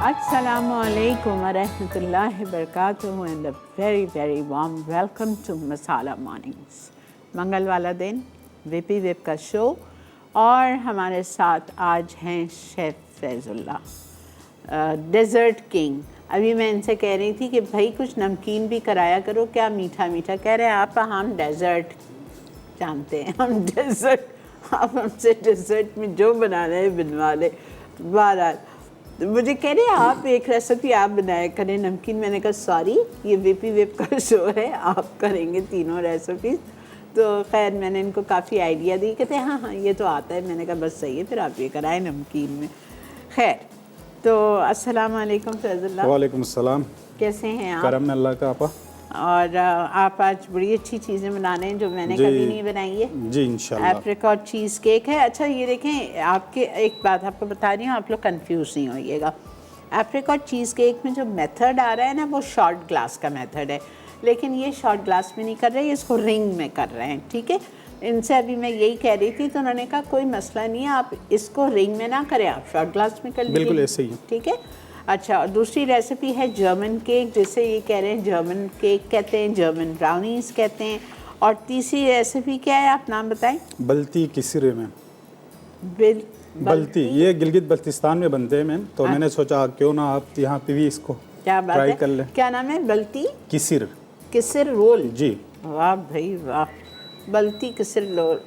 Assalamu alaikum wa rahmatullahi wa barakatuh and a very very warm welcome to Masala Mornings. मंगल वाला दिन VP web का show और हमारे साथ आज हैं शेफ़ फैज़ुल्लाह, डेज़र्ट किंग। अभी मैं इनसे कह रही थी कि भाई कुछ नमकीन भी कराया करो, क्या मीठा मीठा। कह रहे हैं आप हम डेज़र्ट जानते हैं, हम डेज़र्ट, आप हमसे डेज़र्ट में जो बनाना है बनवा ले। बहरहाल मुझे कह रहे हैं आप एक रेसिपी आप बनाया करें नमकीन। मैंने कहा सॉरी, ये वीपी वेब का शो है, आप करेंगे तीनों रेसिपीज़। तो खैर मैंने इनको काफ़ी आइडिया दी, कहते हैं हाँ ये तो आता है। मैंने कहा बस सही है, फिर आप ये कराएं नमकीन में। खैर तो अस्सलाम वालेकुम फैज़ुल्लाह। वालेकुम अस्सलाम। कैसे हैं आप? करम अल्लाह का आपा। और आप आज बड़ी अच्छी चीज़ें बना रहे हैं जो मैंने कभी नहीं बनाई है। जी इंशाल्लाह। एप्रिकॉट चीज़ केक है। अच्छा ये देखें, आपके एक बात आपको बता रही हूँ, आप लोग कंफ्यूज नहीं होइएगा। एप्रिकॉट चीज़ केक में जो मेथड आ रहा है ना, वो शॉर्ट ग्लास का मेथड है, लेकिन ये शॉर्ट ग्लास में नहीं कर रहे, इसको रिंग में कर रहे हैं। ठीक है, इनसे अभी मैं यही कह रही थी तो उन्होंने कहा कोई मसला नहीं है, आप इसको रिंग में ना करें, आप शॉर्ट ग्लास में कर लीजिए। बिल्कुल ऐसे ही। ठीक है। अच्छा, और दूसरी रेसिपी है जर्मन केक, जिसे ये कह रहे हैं जर्मन केक कहते हैं, जर्मन ब्राउनीज कहते हैं। और तीसरी रेसिपी क्या है, आप नाम बताएं। बल्ती किसरे में बल्ती। ये गिलगित बल्तिस्तान में बनते हैं मैम, तो मैंने सोचा क्यों ना आप यहाँ पे भी इसको क्या बात ट्राई है? कर लें। क्या नाम है? बल्ती किसिर। किसर रोल। जी वाह भाई वाह, बल्ती किसर रोल।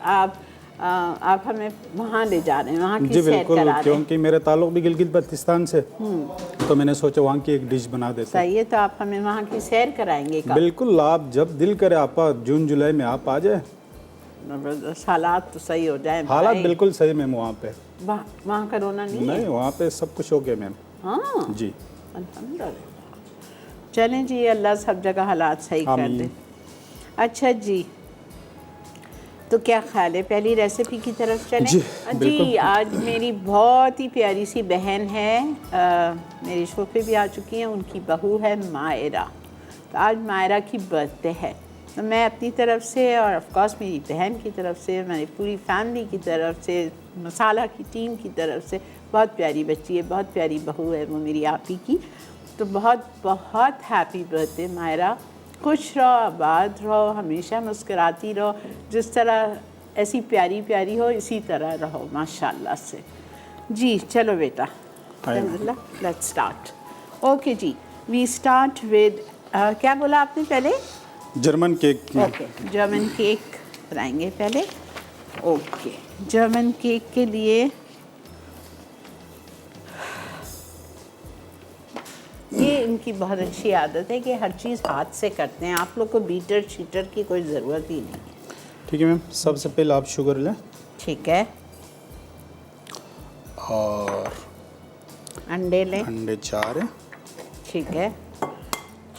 आप हमें वहाँ ले जा रहे हैं, वहाँ की जी सैर बिल्कुल, करा रहे हैं। क्योंकि मेरे ताल्लुक भी गिलगित बल्तिस्तान से, तो मैंने सोचा वहाँ की एक डिश बना देते हैं। सही है, तो आप हमें वहाँ की सैर कराएंगे का? बिल्कुल, आप जब दिल करे आपा जून जुलाई में आप आ जाए। हालात तो सही हो जाए। हालात बिल्कुल सही मैम वहाँ पे। वहाँ कोरोना नहीं है? वहाँ पे सब कुछ हो गया मैम। हाँ जी अल्हम्दुलिल्लाह। चलें जी, अल्लाह सब जगह हालात सही कर दे। अच्छा जी, तो क्या ख्याल है, पहली रेसिपी की तरफ चलें? जी आज मेरी बहुत ही प्यारी सी बहन है, मेरे शो पे भी आ चुकी हैं, उनकी बहू है मायरा। तो आज मायरा की बर्थडे है, तो मैं अपनी तरफ से और ऑफ कोर्स मेरी बहन की तरफ से, मेरी पूरी फैमिली की तरफ से, मसाला की टीम की तरफ से, बहुत प्यारी बच्ची है, बहुत प्यारी बहू है वो मेरी आपी की। तो बहुत बहुत हैप्पी बर्थडे मायरा। खुश रहो, आबाद रहो, हमेशा मुस्कुराती रहो, जिस तरह ऐसी प्यारी प्यारी हो इसी तरह रहो माशाल्लाह से। जी चलो बेटा, लेट्स स्टार्ट। ओके जी, वी स्टार्ट विद क्या बोला आपने पहले? German cake. Okay, German cake बनाएंगे पहले। ओके, जर्मन केक के लिए ये इनकी बहुत अच्छी आदत है कि हर चीज़ हाथ से करते हैं। आप लोग को बीटर शीटर की कोई ज़रूरत ही नहीं है। ठीक है मैम, सबसे पहले आप शुगर लें। ठीक है। और अंडे लें। अंडे 4 है। ठीक है।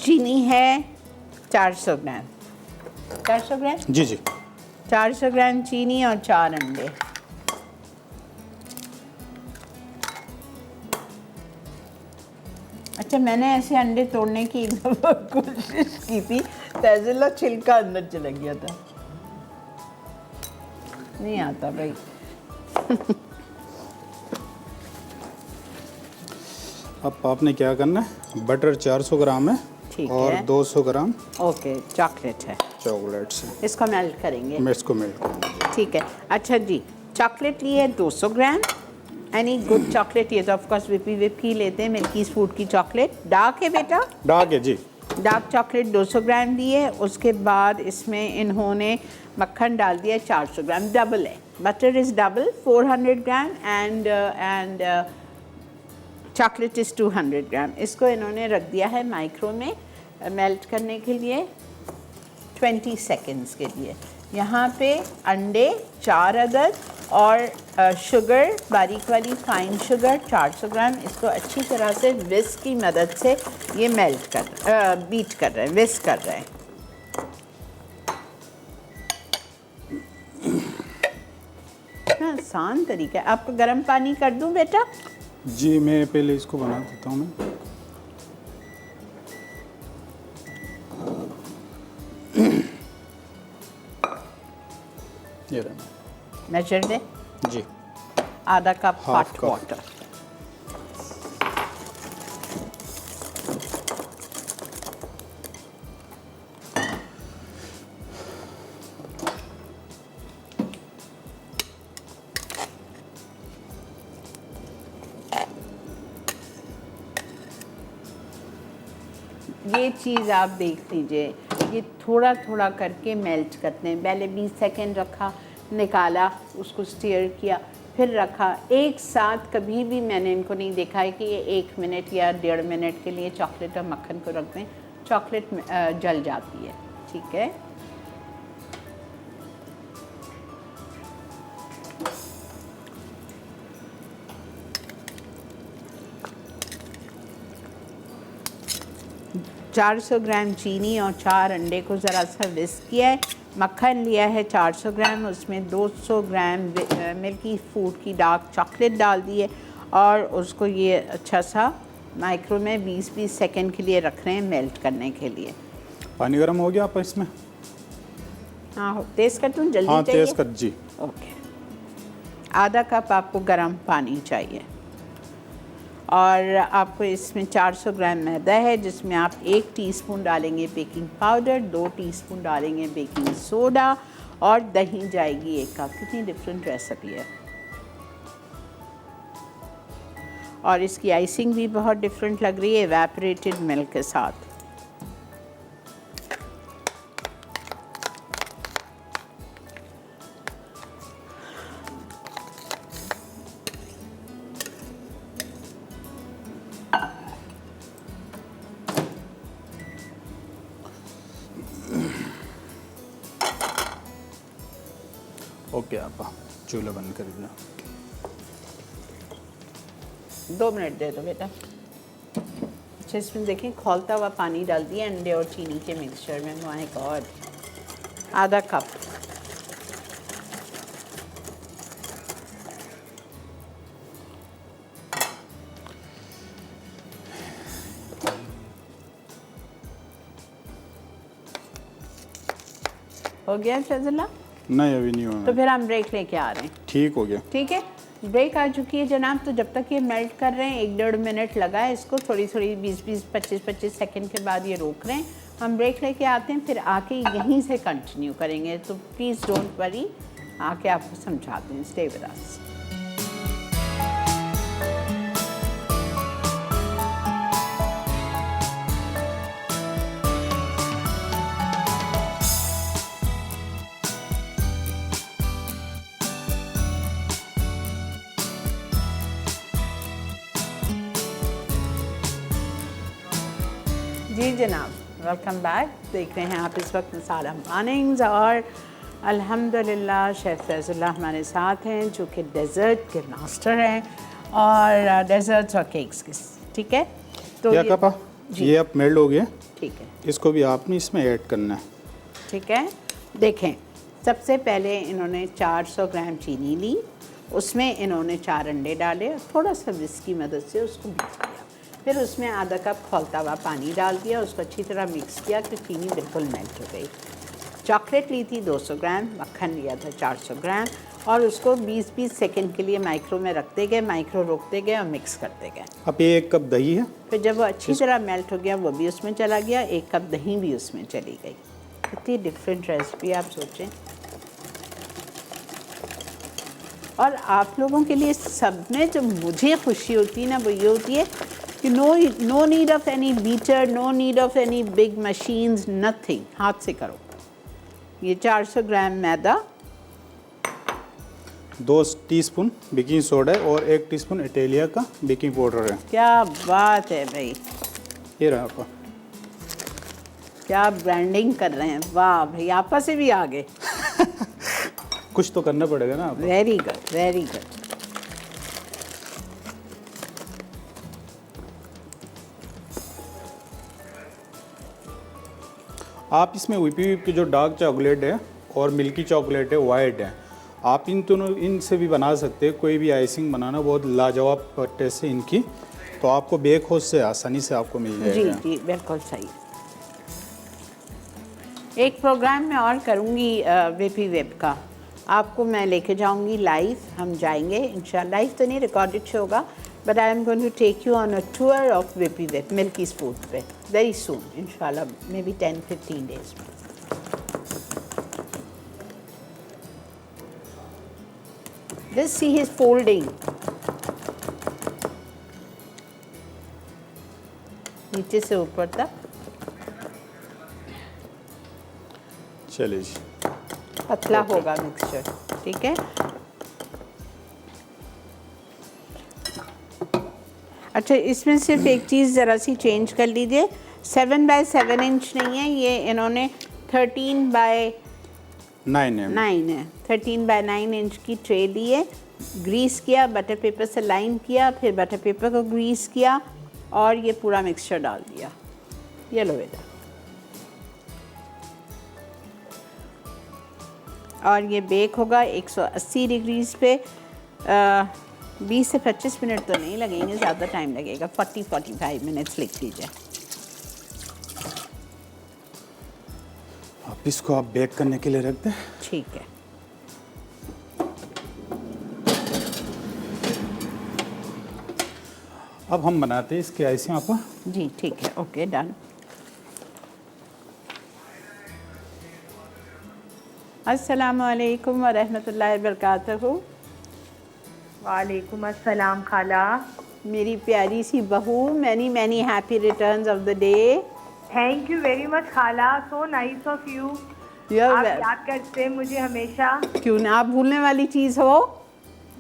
चीनी है 400 ग्राम। 400 ग्राम? जी जी। 400 ग्राम चीनी और 4 अंडे। अच्छा, मैंने ऐसे अंडे तोड़ने की एक दफ़ा कोशिश की थी, फैज़ुल्लाह छिलका अंदर चला गया था। नहीं आता भाई। अब आपने क्या करना है, बटर 400 ग्राम है। ठीक और है। 200 ग्राम ओके, चॉकलेट है। चॉकलेट्स है। इसको मेल्ट करेंगे। मैं इसको मेल्ट करूँगा। ठीक है। अच्छा जी, चॉकलेट लिए 200 ग्राम। एनी गुड चॉकलेट, ये तो ऑफकोर्स विप ही लेते हैं, मिल्कीज़ फूड की चॉकलेट। डार्क है बेटा? डार्क है जी। डार्क चॉकलेट 200 ग्राम लिए। उसके बाद इसमें इन्होंने मक्खन डाल दिया 400 ग्राम, डबल है। Butter is double 400 gram and chocolate is 200 ग्राम। इसको इन्होंने रख दिया है माइक्रो में मेल्ट करने के लिए 20 सेकेंड्स के लिए। यहाँ पे अंडे 4 अदद और शुगर, बारीक वाली फाइन शुगर 400 ग्राम। इसको अच्छी तरह से विस्क की मदद से ये मेल्ट बीट कर रहे हैं, विस्क कर रहे हैं। इतना आसान तरीका है। आपको गर्म पानी कर दूं बेटा? जी मैं पहले इसको बना देता हूँ मैं। ये रहा। मेजर दे जी। आधा cup half hot cup. Water. ये चीज़ आप देख लीजिए, ये थोड़ा थोड़ा करके मेल्ट करते हैं। पहले 20 सेकेंड रखा, निकाला, उसको स्टीयर किया, फिर रखा। एक साथ कभी भी मैंने इनको नहीं देखा है कि ये 1 मिनट या 1.5 मिनट के लिए चॉकलेट और मक्खन को रख दें, चॉकलेट जल जाती है। ठीक है, $400 ग्राम चीनी और 4 अंडे को ज़रा सा विस्क किया है। मक्खन लिया है 400 ग्राम, उसमें 200 ग्राम मिल्की फूड की डार्क चॉकलेट डाल दी है और उसको ये अच्छा सा माइक्रो में 20-20 सेकंड के लिए रख रहे हैं मेल्ट करने के लिए। पानी गर्म हो गया आप इसमें? हाँ, तेज़ कर दूँ जल्दी? हाँ, चाहिए? तेज़ कर जी। ओके, आधा कप आपको गर्म पानी चाहिए और आपको इसमें 400 ग्राम मैदा है, जिसमें आप 1 टीस्पून डालेंगे बेकिंग पाउडर, 2 टीस्पून डालेंगे बेकिंग सोडा और दही जाएगी 1 कप। कितनी डिफरेंट रेसिपी है। और इसकी आइसिंग भी बहुत डिफरेंट लग रही है एवेपोरेटेड मिल्क के साथ। ओके, आप चूल्हा बंद कर देना। 2 मिनट दे दो बेटा। अच्छा, इसमें देखें खौलता हुआ पानी डाल दिया अंडे और चीनी के मिक्सचर में। माय गॉड, आधा कप। हो गया फैजला? नहीं, अभी नहीं हुआ। तो फिर हम ब्रेक लेके आ रहे हैं। ठीक हो गया। ठीक है, ब्रेक आ चुकी है जनाब। तो जब तक ये मेल्ट कर रहे हैं 1-1.5 मिनट लगा है इसको, थोड़ी थोड़ी 20-20 25-25 सेकंड के बाद ये रोक रहे हैं। हम ब्रेक लेके आते हैं, फिर आके यहीं से कंटिन्यू करेंगे। तो प्लीज़ डोंट वरी, आके आपको समझाते हैं। स्टे विद अस। जी जनाब, वेलकम बैक। देख रहे हैं आप इस वक्त मसाला मॉर्निंग्स और अल्हम्दुलिल्लाह शेफ़ फैज़ुल्लाह हमारे साथ हैं, जो कि डेज़र्ट के मास्टर हैं और डेज़र्ट्स और केक्स के। ठीक है, तो क्या कपा ये अब मेल्ट हो गया। ठीक है, इसको भी आपने इसमें ऐड करना है। ठीक है। देखें, सबसे पहले इन्होंने 400 ग्राम चीनी ली, उसमें इन्होंने 4 अंडे डाले और थोड़ा सा विस्क की मदद से उसको बीट किया। फिर उसमें आधा कप खौलता हुआ पानी डाल दिया, उसको अच्छी तरह मिक्स किया कि चीनी बिल्कुल मेल्ट हो गई। चॉकलेट ली थी 200 ग्राम, मक्खन लिया था 400 ग्राम और उसको 20-20 सेकंड के लिए माइक्रो में रखते गए, माइक्रो रोकते गए और मिक्स करते गए। अब ये 1 कप दही है। फिर जब वो अच्छी तरह मेल्ट हो गया, वो भी उसमें चला गया, 1 कप दही भी उसमें चली गई। कितनी डिफरेंट रेसिपी आप सोचें। और आप लोगों के लिए सब में जो मुझे खुशी होती है ना, वो ये होती है कि no need of any beater, no need of any big machines, nothing. हाथ से करो। ये 400 ग्राम मैदा, 2 टीस्पून बेकिंग सोडा है और 1 टीस्पून इटालिया का बेकिंग पाउडर है। क्या बात है भाई, ये रहा आपका। क्या ब्रांडिंग कर रहे हैं, वाह भाई, आपा से भी आगे। कुछ तो करना पड़ेगा ना आपको। Very good, very good. आप इसमें व्हिपी की जो डार्क चॉकलेट है और मिल्की चॉकलेट है, वाइट है, आप इन दोनों इनसे भी बना सकते हैं। कोई भी आइसिंग बनाना बहुत लाजवाब टेस्ट है इनकी। तो आपको बेक हाउस से आसानी से आपको मिल जाएगा। जी जी, बिल्कुल सही। एक प्रोग्राम मैं और करूँगी व्हिपी वेब का, आपको मैं लेके जाऊँगी लाइव। हम जाएंगे इंशाल्लाह, लाइव तो नहीं, रिकॉर्डेड शो होगा, but I am going to take you on a tour of Whippy Web, Milky's food पे, वेरी सून इंशाल्लाह, मे बी 10-15 डेज में। This see his folding. नीचे से ऊपर तक चलिए जी, पतला होगा मिक्सचर, ठीक है। अच्छा, इसमें सिर्फ एक चीज़ ज़रा सी चेंज कर लीजिए, 7 बाय 7 इंच नहीं है ये, इन्होंने 13 बाय 9 है, 13 बाय 9 इंच की ट्रे ली है, ग्रीस किया, बटर पेपर से लाइन किया, फिर बटर पेपर को ग्रीस किया और ये पूरा मिक्सचर डाल दिया। ये लो बेटा, और ये बेक होगा 180 डिग्रीज पे। 20 से 25 मिनट तो नहीं लगेंगे, ज़्यादा टाइम लगेगा, 40-45 मिनट्स लिख लीजिए। अब इसको आप बेक करने के लिए रख दें। ठीक है। अब हम बनाते हैं इसकी आइसिंग आपको। जी ठीक है, ओके डन। अस्सलाम वालेकुम व रहमतुल्लाहि व बरकातहू। वालेकुम अस्सलाम खाला। मेरी प्यारी सी बहू, many many happy returns of the day. Thank you very much खाला, सो नाइस ऑफ यू। आप याद करते हैं मुझे हमेशा। क्यों ना, आप भूलने वाली चीज़ हो?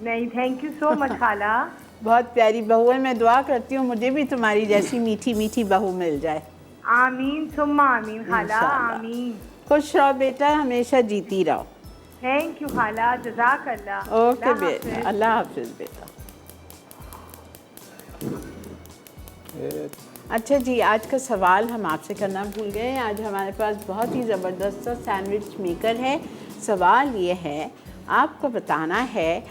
नहीं, थैंक यू सो मच खाला। बहुत प्यारी बहू है, मैं दुआ करती हूँ मुझे भी तुम्हारी जैसी मीठी मीठी बहू मिल जाए। आमीन सुम्मा आमीन खाला, आमीन। खुश रहो बेटा, हमेशा जीती रहो। थैंक यू खाला, जज़ाकल्लाह। ओके बेटा, अल्लाह हाफिज़ बेटा। अच्छा जी, आज का सवाल हम आपसे करना भूल गए। आज हमारे पास बहुत ही ज़बरदस्त सैंडविच मेकर है। सवाल ये है, आपको बताना है,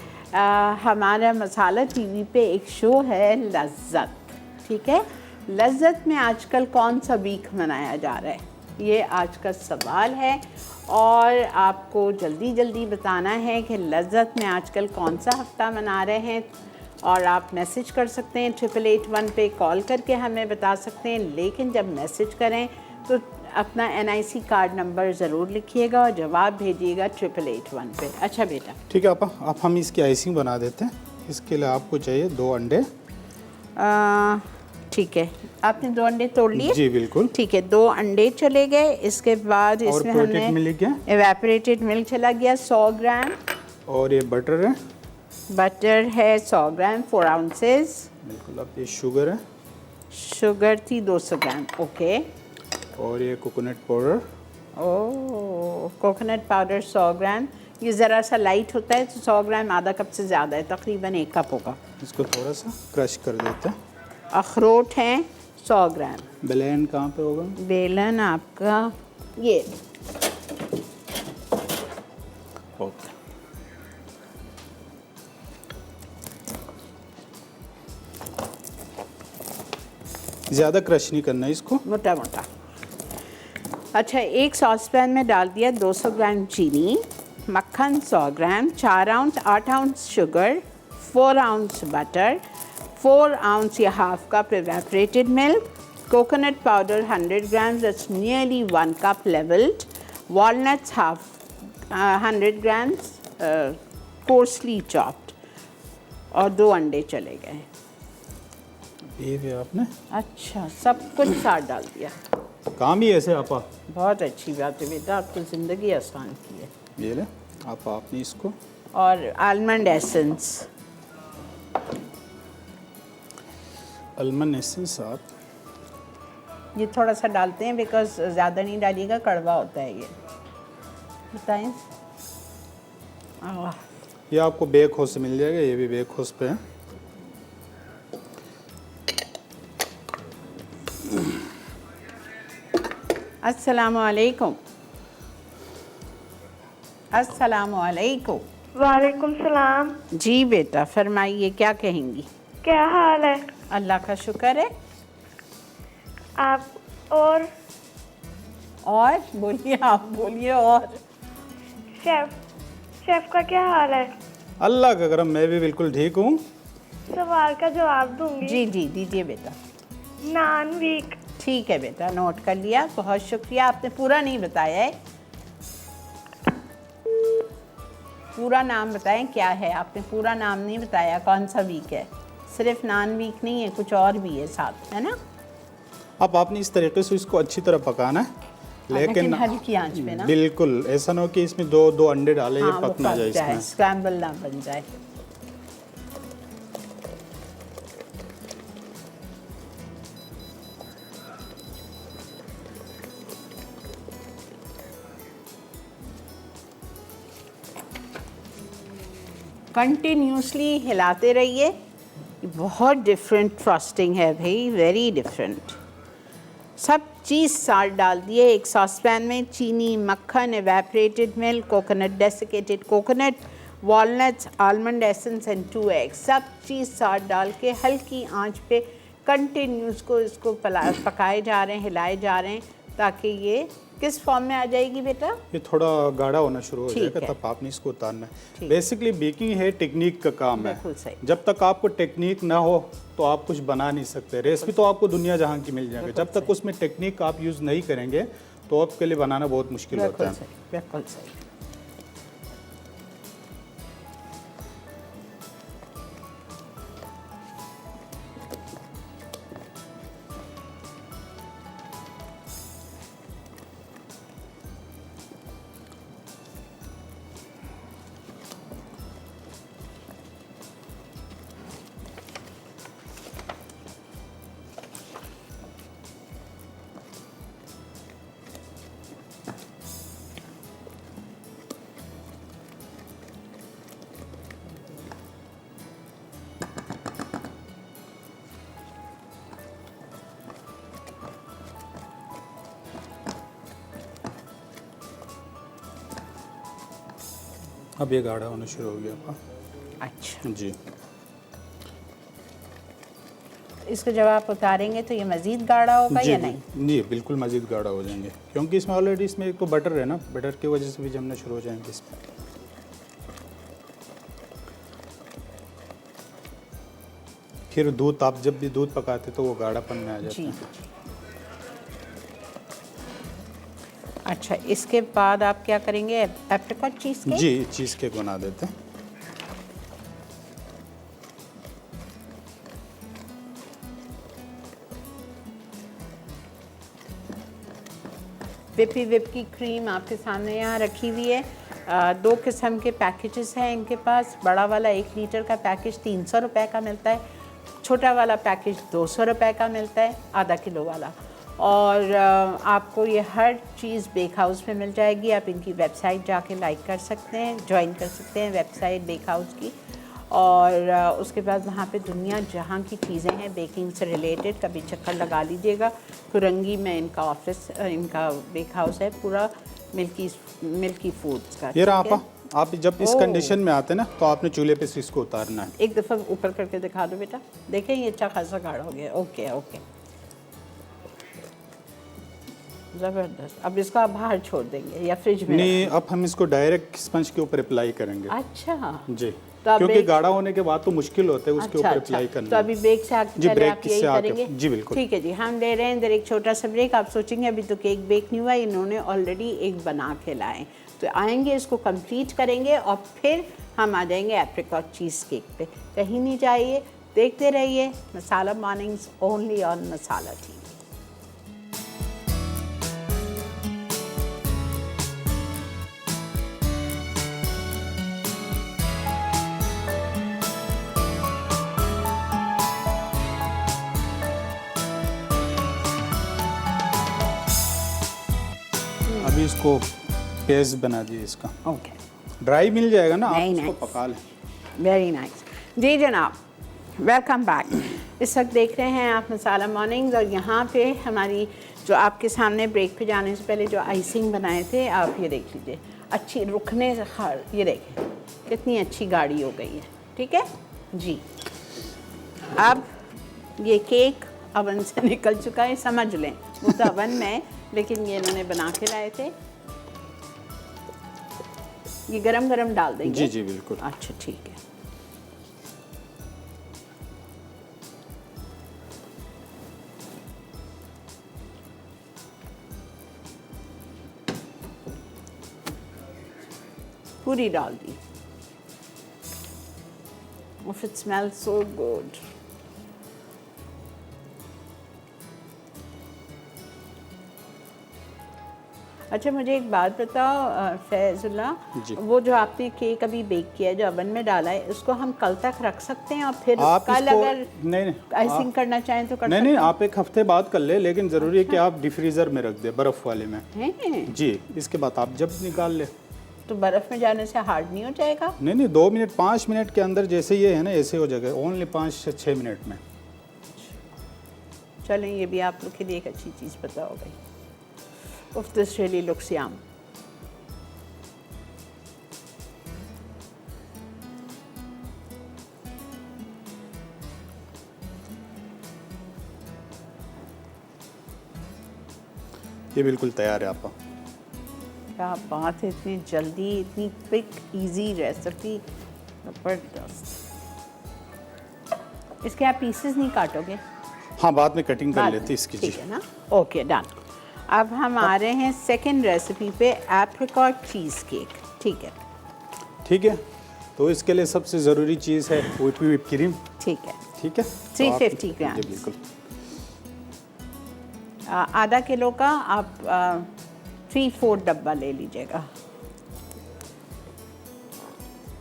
हमारा मसाला टीवी पे एक शो है लज़्ज़त, ठीक है। लज़्ज़त में आजकल कौन सा वीक मनाया जा रहा है, ये आज का सवाल है। और आपको जल्दी जल्दी बताना है कि लज़्ज़त में आजकल कौन सा हफ़्ता मना रहे हैं। और आप मैसेज कर सकते हैं 8881 पे, कॉल करके हमें बता सकते हैं, लेकिन जब मैसेज करें तो अपना NIC कार्ड नंबर ज़रूर लिखिएगा और जवाब भेजिएगा 8881 पे। अच्छा बेटा, ठीक है आपा, अब हम इसकी आइसिंग बना देते हैं। इसके लिए आपको चाहिए 2 अंडे। ठीक है, आपने 2 अंडे तोड़ लिए? जी बिल्कुल। ठीक है, 2 अंडे चले गए। इसके बाद इसमें हमने मिल्क है, एवेपोरेटेड मिल्क चला गया 100 ग्राम। और ये बटर है, बटर है 100 ग्राम 4 आउंसेस। बिल्कुल। अब ये शुगर है, शुगर थी 200 ग्राम, ओके। और ये कोकोनट पाउडर। ओह, कोकोनट पाउडर 100 ग्राम। ये ज़रा सा लाइट होता है तो 100 ग्राम आधा कप से ज़्यादा है, तकरीबन 1 कप होगा। इसको थोड़ा सा क्रश कर देते हैं। अखरोट हैं 100 ग्राम। ब्लेंड कहाँ पे होगा? बेलन आपका ये, ओके। ज़्यादा क्रश नहीं करना है इसको, मोटा मोटा। अच्छा, एक सॉस पैन में डाल दिया 200 ग्राम चीनी, मक्खन 100 gram, 8 ounce sugar, 4 ounce butter, 4 ounce या half cup evaporated milk, coconut powder 100 grams, that's nearly 1 cup leveled, walnuts 100 grams, coarsely chopped, और 2 अंडे चले गए। ये भी आपने अच्छा, सब कुछ साथ डाल दिया। काम ही ऐसे आपा। बहुत अच्छी बात है बेटा, आपकी ज़िंदगी आसान की है। ये ले आपने इसको, और आलमंड एसेंस, आलमंड एसेंस आप ये थोड़ा सा डालते हैं बिकॉज ज़्यादा नहीं डालिएगा, कड़वा होता है ये। बताएं। ये आपको बेक हाउस से मिल जाएगा, ये भी बेक हाउस पे है। अस्सलामुअलैकुम। अस्सलामुअलैकुम। वालेकुम सलाम। जी बेटा, फरमाइए, क्या कहेंगी? क्या हाल है? अल्लाह का शुक्र है। आप और बोलिए, आप बोलिए। और शेफ का क्या हाल है? अल्लाह का करम, मैं भी बिल्कुल ठीक हूँ। सवाल का जवाब दूंगी। जी जी दीजिए बेटा। नान वीक। ठीक है बेटा, नोट कर लिया, बहुत शुक्रिया। आपने पूरा नहीं बताया है, पूरा नाम बताएं क्या है। आपने पूरा नाम नहीं बताया, कौन सा वीक है। सिर्फ नान वीक नहीं है, कुछ और भी है साथ, है ना। अब आपने इस तरीके से इसको अच्छी तरह पकाना है लेकिन हल्की आंच पे ना, बिल्कुल ऐसा ना हो कि इसमें दो अंडे डाले ये हाँ, पक ना जाए, इसमें स्क्रैम्बल ना बन जाए। कंटिन्यूसली हिलाते रहिए। बहुत डिफरेंट फ्रॉस्टिंग है भाई, वेरी डिफरेंट। सब चीज़ साल्ट डाल दिए एक सॉसपैन में, चीनी, मक्खन, evaporated milk, coconut, desiccated coconut, walnuts, almond essence and 2 eggs, सब चीज़ साल्ट डाल के हल्की आंच पे कंटिन्यूस को इसको पकाए जा रहे हैं, हिलाए जा रहे हैं, ताकि ये किस फॉर्म में आ जाएगी बेटा? ये थोड़ा गाढ़ा होना शुरू हो जाएगा, तब आपने इसको उतारना है। बेसिकली बेकिंग है, टेक्निक का काम है। जब तक आपको टेक्निक ना हो तो आप कुछ बना नहीं सकते। रेसिपी तो आपको दुनिया जहां की मिल जाएगी, जब तक उसमें टेक्निक आप यूज़ नहीं करेंगे तो आपके लिए बनाना बहुत मुश्किल होता है। बिल्कुल सही। अब ये गाढ़ा होना शुरू हो गया आपका। अच्छा जी, इसको जब आप उतारेंगे तो ये मज़ीद गाढ़ा होगा या नहीं? जी बिल्कुल मज़ीद गाढ़ा हो जाएंगे, क्योंकि इसमें ऑलरेडी इसमें एक तो बटर है ना, बटर की वजह से भी जमना शुरू हो जाएंगे इसमें। फिर दूध, आप जब भी दूध पकाते तो वो गाढ़ापन में आ जाता है। अच्छा, इसके बाद आप क्या करेंगे? Apricot cheesecake? जी, चीज़ केक बना देते हैं। विप की क्रीम आपके सामने यहाँ रखी हुई है। 2 किस्म के पैकेजेस हैं इनके पास। बड़ा वाला 1 लीटर का पैकेज 300 रुपये का मिलता है, छोटा वाला पैकेज 200 रुपये का मिलता है, आधा किलो वाला। और आपको ये हर चीज़ बेक हाउस में मिल जाएगी। आप इनकी वेबसाइट जाके लाइक कर सकते हैं, ज्वाइन कर सकते हैं वेबसाइट बेक हाउस की। और उसके बाद वहाँ पे दुनिया जहाँ की चीज़ें हैं बेकिंग से रिलेटेड, कभी चक्कर लगा लीजिएगा। कुरंगी में इनका ऑफिस, इनका बेक हाउस है पूरा मिल्की फूड्स का। ये रहा आप जब इस कंडीशन में आते हैं ना तो आपने चूल्हे पे से इसको उतारना है। एक दफ़ा ऊपर करके दिखा दो बेटा, देखें ये अच्छा खासा गाढ़ा हो गया। ओके ओके, ज़बरदस्त। अब इसको आप बाहर छोड़ देंगे या फ्रिज में? नहीं, अब हम इसको डायरेक्ट स्पंज के ऊपर अप्लाई करेंगे। अच्छा जी, तो क्योंकि गाढ़ा होने के बाद तो मुश्किल होता है उसके ऊपर अप्लाई करना। तो अभी बेक से आके जी, पहले आप यही करेंगे? जी बिल्कुल। ठीक है जी, हम ले रहे हैं इधर एक छोटा सा ब्रेक। आप सोचेंगे अभी तो केक बेक नहीं हुआ, इन्होंने ऑलरेडी एक बना के लाए। तो आएंगे, इसको कंप्लीट करेंगे और फिर हम आ जाएंगे एप्रिकॉट चीज़ केक पे। कहीं नहीं जाइए, देखते रहिए masala mornings only on masala TV. अभी इसको पेस्ट बना दिए इसका। ओके, ड्राई मिल जाएगा ना, आप नहीं, इसको नहीं। पका लें। वेरी नाइस जी जनाब, वेलकम बैक। इस वक्त देख रहे हैं आप मसाला मॉर्निंग्स, और यहाँ पे हमारी जो आपके सामने ब्रेक पे जाने से पहले जो आइसिंग बनाए थे, आप ये देख लीजिए। अच्छी रुकने से खर, ये देखें कितनी अच्छी गाढ़ी हो गई है। ठीक है जी, अब ये केक अवन से निकल चुका है, समझ लें। वो तो अवन में, लेकिन ये इन्होंने बना के लाए थे। ये गरम गरम डाल देंगे? जी जी बिल्कुल। अच्छा ठीक है। पूरी डाल दी। If it smells so good. अच्छा मुझे एक बात बताओ फैजुल्ला, जी। वो जो आपने केक अभी बेक किया है जो ओवन में डाला है, उसको हम कल तक रख सकते हैं और फिर आप कल इसको अगर नहीं आइसिंग करना चाहें तो कर नहीं सकते नहीं, आप एक हफ्ते बाद कर ले, लेकिन ज़रूरी है कि आप डिफ्रीज़र में रख दे, बर्फ़ वाले में। हैं? जी, इसके बाद आप जब निकाल ले। तो बर्फ़ में जाने से हार्ड नहीं हो जाएगा? नहीं नहीं, 2 मिनट 5 मिनट के अंदर जैसे ये है ना ऐसे हो जाएगा, ओनली 5 से 6 मिनट में। चलें, ये भी आप लोग के लिए एक अच्छी चीज़ पता हो गई। उफ, दिस रियली लुक्स यम। ये बिल्कुल तैयार है आपका। क्या बात है, इतनी जल्दी, इतनी क्विक इजी रेसिपी, ज़बरदस्त। इसके आप पीसेस नहीं काटोगे? हाँ, बाद में कटिंग कर बाद लेते में, इसकी। ठीक जी है ना, ओके डन। अब हम आ रहे हैं सेकंड रेसिपी पे, एप्रिकॉट चीज़ केक। ठीक है, ठीक है, तो इसके लिए सबसे ज़रूरी चीज़ है व्हिप क्रीम। ठीक है। ठीक है, 350 ग्राम। जी बिल्कुल। आधा किलो का आप 3/4 डब्बा ले लीजिएगा।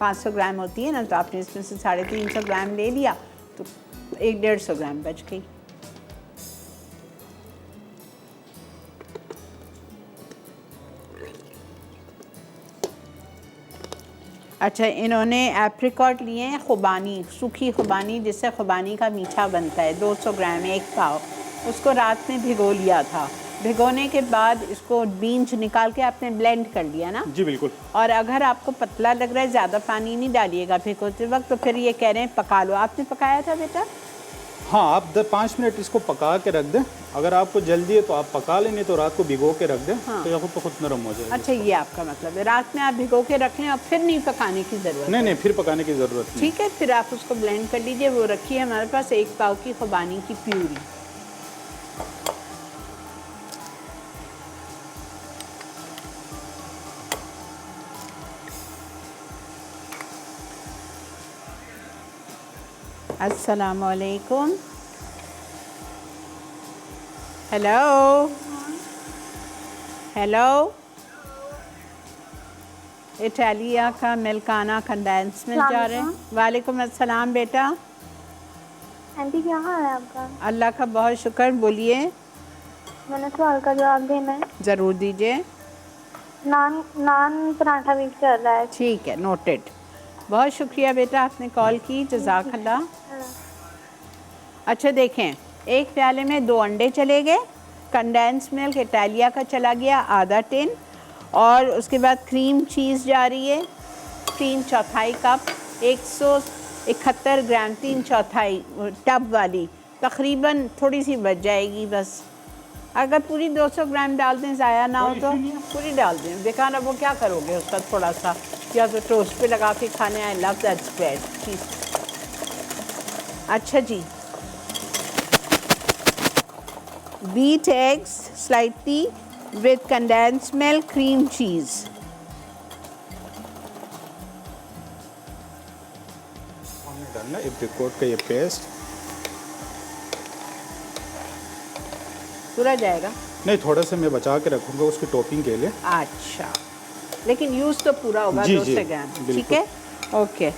500 ग्राम होती है ना, तो आपने इसमें से 350 ग्राम ले लिया तो 150 ग्राम बच गई। अच्छा, इन्होंने एप्रिकॉट लिए हैं खुबानी, सूखी खुबानी, जिससे खुबानी का मीठा बनता है, 200 ग्राम, 1 पाव। उसको रात में भिगो लिया था। भिगोने के बाद इसको बीन्स निकाल के आपने ब्लेंड कर लिया ना? जी बिल्कुल। और अगर आपको पतला लग रहा है, ज़्यादा पानी नहीं डालिएगा भिगोते वक्त, तो फिर ये कह रहे हैं पका लो। आपने पकाया था बेटा? हाँ, आप 5 मिनट इसको पका के रख दें। अगर आपको जल्दी है तो आप पका लें, नहीं तो रात को भिगो के रख दें। हाँ। तो ये खुद नरम हो जाएगा। अच्छा, ये आपका मतलब है रात में आप भिगो के रख लें और फिर नहीं पकाने की ज़रूरत? नहीं नहीं, फिर पकाने की ज़रूरत नहीं। ठीक है, फिर आप उसको ब्लेंड कर लीजिए। वो रखिए हमारे पास 1 पाव की खुबानी की प्यूरी। अस्सलामुअलैकुम। हेलो हेलो, इटालिया का मिल्काना कंडेंस मिल जा रहे हैं। वालेकुम अस्सलाम बेटा। आंटी क्या हाल है आपका? अल्लाह का बहुत शुक्र। बोलिए। मैंने सवाल का जवाब देना है। ज़रूर दीजिए। नान पराठा वीक चल रहा है। ठीक है, नोटेड। बहुत शुक्रिया बेटा, आपने कॉल की, जज़ाकल्लाह। अच्छा देखें, एक प्याले में 2 अंडे चले गए, कंडेंस मिल्क इटालिया का चला गया आधा टिन, और उसके बाद क्रीम चीज़ जा रही है 3/4 कप, 171 ग्राम, 3/4 टब वाली, तकरीबन थोड़ी सी बच जाएगी बस। अगर पूरी 200 ग्राम डाल दें, ज़ाया ना हो तो पूरी डाल दें। देखा ना, वो क्या करोगे उसका थोड़ा सा, या तो टोस्ट पे लगा के खाने। I love that spread cheese. अच्छा जी, beat eggs slightly with condensed milk, cream cheese. डालना एप्रिकॉट का ये पेस्ट। पूरा जाएगा? नहीं, थोड़ा सा मैं बचा के रखूँगा उसकी टॉपिंग के लिए। अच्छा, लेकिन यूज़ तो पूरा होगा, जी, 200 जी, ग्राम। ठीक बिल्कुल। है, ओके।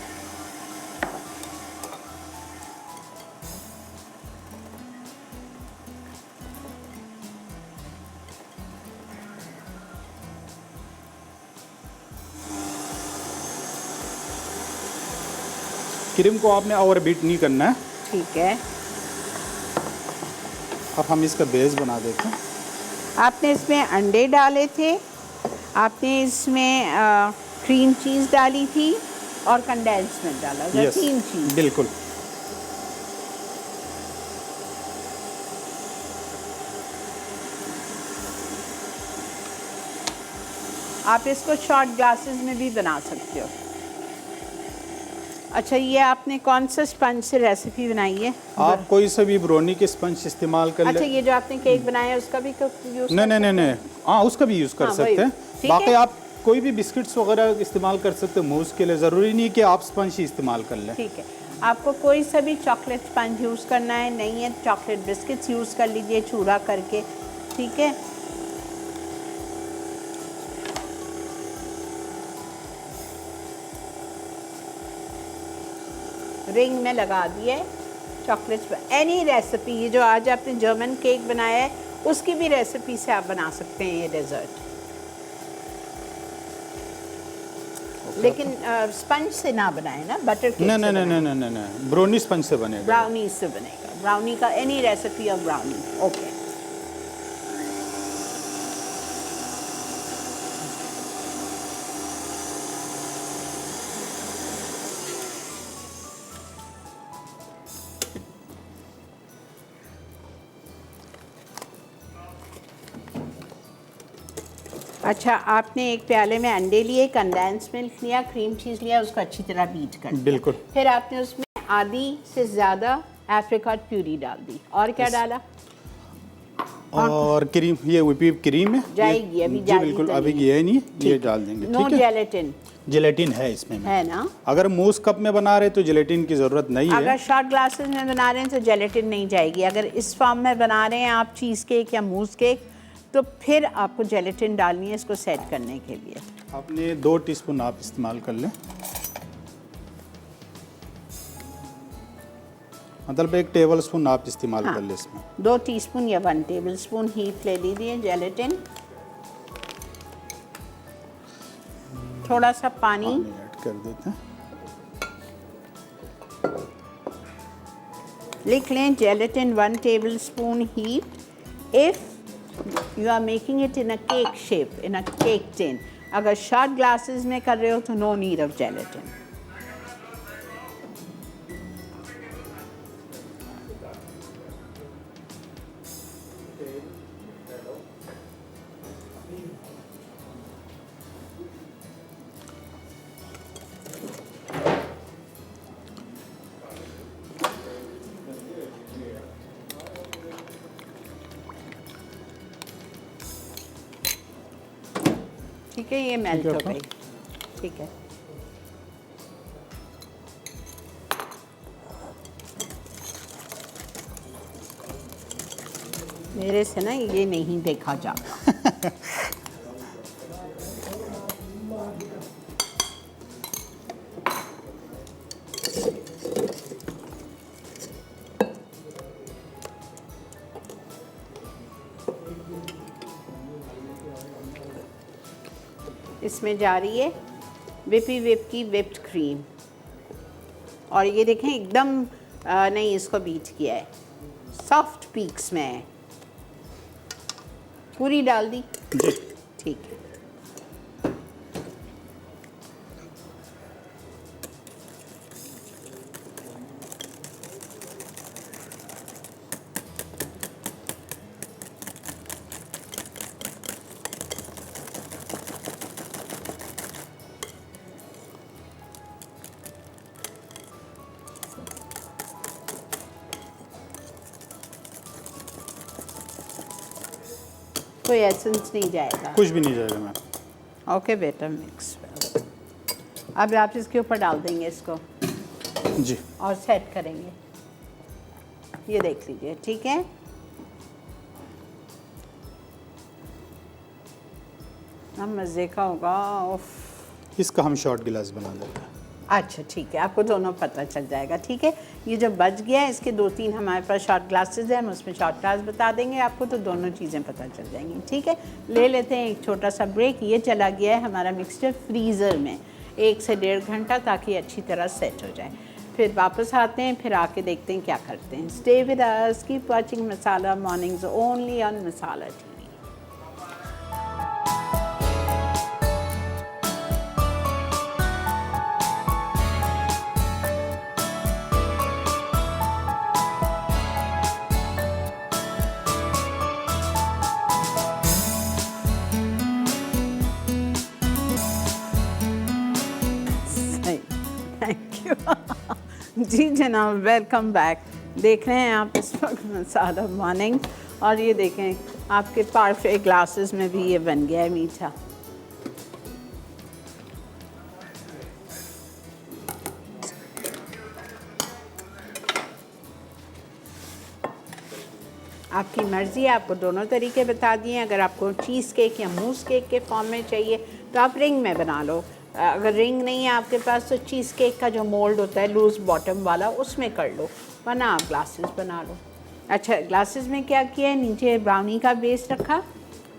क्रीम को आपने ओवर बीट नहीं करना है। ठीक है, अब हम इसका बेस बना देते हैं। आपने इसमें अंडे डाले थे, आपने इसमें क्रीम चीज़ डाली थी और कंडेंस मिल्क डाला था। 3 चीज़। बिल्कुल। आप इसको शॉर्ट ग्लासेस में भी बना सकते हो। अच्छा, ये आपने कौन सा स्पंज से रेसिपी बनाई है? आप कोई सा भी ब्रोनी के स्पंज इस्तेमाल कर अच्छा, ले। ये जो आपने केक बनाया है उसका भी यूज़? नहीं, हाँ उसका भी यूज़ कर हाँ, सकते हैं। ठीक बाकी है। आप कोई भी बिस्किट्स वगैरह इस्तेमाल कर सकते हैं मूस के लिए। ज़रूरी नहीं कि आप स्पंज ही इस्तेमाल कर लें। ठीक है, आपको कोई सा भी चॉकलेट स्पंज यूज़ करना है, नहीं है चॉकलेट बिस्किट्स यूज़ कर लीजिए चूरा करके। ठीक है, रिंग में लगा दिए चॉकलेट्स पर। एनी रेसिपी, ये जो आज आपने जर्मन केक बनाया है उसकी भी रेसिपी से आप बना सकते हैं ये डेजर्ट। लेकिन स्पंज से ना बनाए ना, बटर केक नहीं नहीं नहीं नहीं नहीं, ब्राउनी स्पंज से बनेगा। ब्राउनी से बनेगा, ब्राउनी का any recipe of brownie. Okay, अच्छा आपने एक प्याले में अंडे लिए, कंडेंस मिल्क लिया, क्रीम चीज़ लिया, उसको अच्छी तरह बीट कर दिया। बिल्कुल। फिर आपने उसमें आधी से ज़्यादा एप्रिकॉट प्यूरी डाल दी। और क्या डाला? और क्रीम, ये व्हिप क्रीम है जाएगी अभी, जी बिल्कुल, अभी ये नहीं, ये डाल देंगे। नो जेलेटिन, जेलेटिन है इसमें है ना? अगर मूस कप में बना रहे तो जेलेटिन की ज़रूरत नहीं है। अगर शॉर्ट ग्लासेस में बना रहे हैं तो जेलेटिन नहीं जाएगी। अगर इस फॉर्म में बना रहे हैं आप चीज़ केक या मूस केक तो फिर आपको जेलेटिन डालनी है इसको सेट करने के लिए। आपने 2 टीस्पून आप इस्तेमाल कर लें, मतलब 1 टेबल स्पून आप इस्तेमाल कर लें इसमें। 2 टीस्पून या 1 टेबल स्पून हीट ले लीजिए जेलेटिन। थोड़ा सा पानी ऐड कर देते हैं। लिख लें, gelatin 1 tablespoon heat. If you are making it in a cake shape, in a cake tin, अगर शॉर्ट ग्लासेस में कर रहे हो तो नो नीड ऑफ जेलेटिन। ठीक है, ये मेल्ट हो गई। ठीक है, मेरे से ना ये नहीं देखा जाता। इसमें जा रही है विप की विप्ड क्रीम, और ये देखें एकदम नहीं इसको बीट किया है, सॉफ्ट पीक्स में है। पूरी डाल दी? ठीक है। कोई एसेंस नहीं जाएगा? कुछ भी नहीं जाएगा मैम। ओके बेटा, मिक्स। अब आप इसके ऊपर डाल देंगे इसको जी, और सेट करेंगे। ये देख लीजिए, ठीक है। हम मज़े का होगा। इसका हम शॉर्ट गिलास बना देते हैं। अच्छा ठीक है, आपको दोनों पता चल जाएगा। ठीक है, ये जब बच गया है, इसके 2-3 हमारे पास शॉर्ट ग्लासेस हैं, हम उसमें शॉर्ट ग्लास बता देंगे आपको, तो दोनों चीज़ें पता चल जाएंगी। ठीक है, ले लेते हैं एक छोटा सा ब्रेक। ये चला गया है हमारा मिक्सचर फ्रीज़र में 1 से 1.5 घंटा, ताकि अच्छी तरह सेट हो जाए। फिर वापस आते हैं, फिर आके देखते हैं क्या करते हैं। Stay with us, keep watching Masala mornings only on Masala TV। Thank you. जी जनाब, वेलकम बैक। देख रहे हैं आप इस वक्त मसाला मॉर्निंग, और ये देखें आपके परफेक्ट ग्लासेस में भी ये बन गया है मीठा। आपकी मर्ज़ी है, आपको दोनों तरीके बता दिए। अगर आपको चीज़ केक या मूस केक के फॉर्म में चाहिए तो आप रिंग में बना लो, अगर रिंग नहीं है आपके पास तो चीज़ केक का जो मोल्ड होता है लूज बॉटम वाला उसमें कर लो, वरना आप ग्लासेस बना लो। अच्छा, ग्लासेस में क्या किया है, नीचे ब्राउनी का बेस रखा,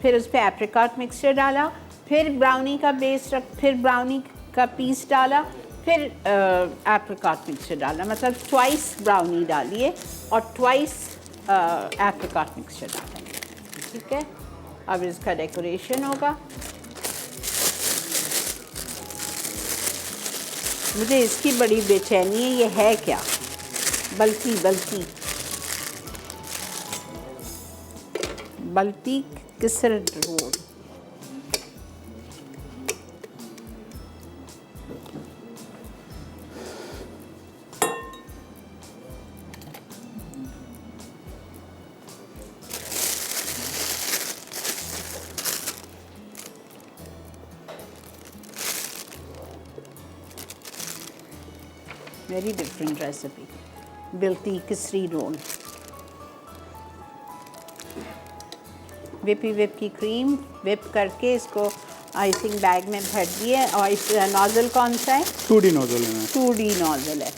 फिर उस पर एप्रिकॉट मिक्सचर डाला, फिर ब्राउनी का बेस फिर ब्राउनी का पीस डाला, फिर एप्रिकॉट मिक्सचर डाला, मतलब ट्वाइस ब्राउनी डालिए और ट्वाइस एप्रिकॉट मिक्सचर डालेंगे। ठीक है, अब इसका डेकोरेशन होगा। मुझे इसकी बड़ी बेचैनी है, ये है क्या, बल्टी बल्टी बल्टी किसर रोड। वेरी डिफरेंट रेसिपी, बिल्टी किसरी रोल। विप की क्रीम विप करके इसको आइसिंग बैग में भर दिए। और इस नोज़ल कौन सा है? 2D नोज़ल है। 2D नोज़ल है।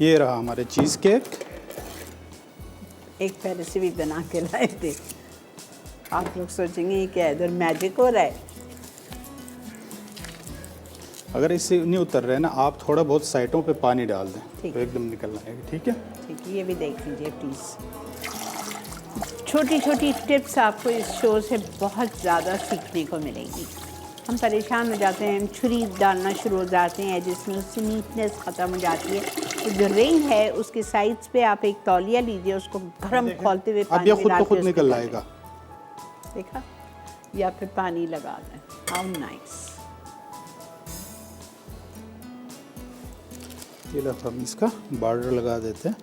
ये रहा हमारे चीज़ केक। एक पहले से भी बना के लाए थे। आप लोग सोचेंगे ये क्या इधर मैजिक हो रहा है। अगर इससे नहीं उतर रहे ना, आप थोड़ा बहुत साइडों पे पानी डाल दें तो एकदम निकल आएगा। ठीक है, ठीक है, ये भी देख लीजिए प्लीज़। छोटी छोटी टिप्स आपको इस शो से बहुत ज़्यादा सीखने को मिलेगी। हम परेशान हो जाते हैं, हम छुरी डालना शुरू हो जाते हैं जिसमें उससे नीटनेस ख़त्म हो जाती है। तो जो रिंग है उसके साइड्स पे आप एक तौलिया लीजिए, उसको गर्म खोलते हुए अब ये खुद तो खुद निकल आएगा। देखा, या फिर पानी लगा दें। How nice. ये लो, हम इसका बॉर्डर लगा देते हैं।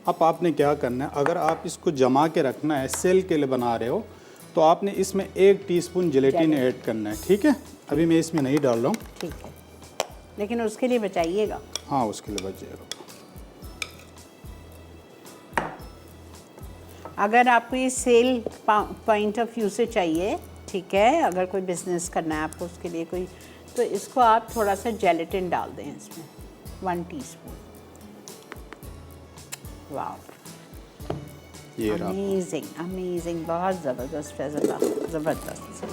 अब आपने क्या करना है, अगर आप इसको जमा के रखना है, सेल के लिए बना रहे हो, तो आपने इसमें 1 टीस्पून जेलेटिन ऐड करना है। ठीक है, अभी मैं इसमें नहीं डाल रहा हूँ। ठीक है, लेकिन उसके लिए बचाइएगा। हाँ, उसके लिए बच जाएगा। अगर आपको ये सेल पॉइंट ऑफ व्यू से चाहिए, ठीक है, अगर कोई बिजनेस करना है आपको उसके लिए कोई, तो इसको आप थोड़ा सा जेलेटिन डाल दें इसमें, 1 टीस्पून। वाह, ये अमेजिंग अमेजिंग, बहुत ज़बरदस्त फैज़ला, ज़बरदस्त।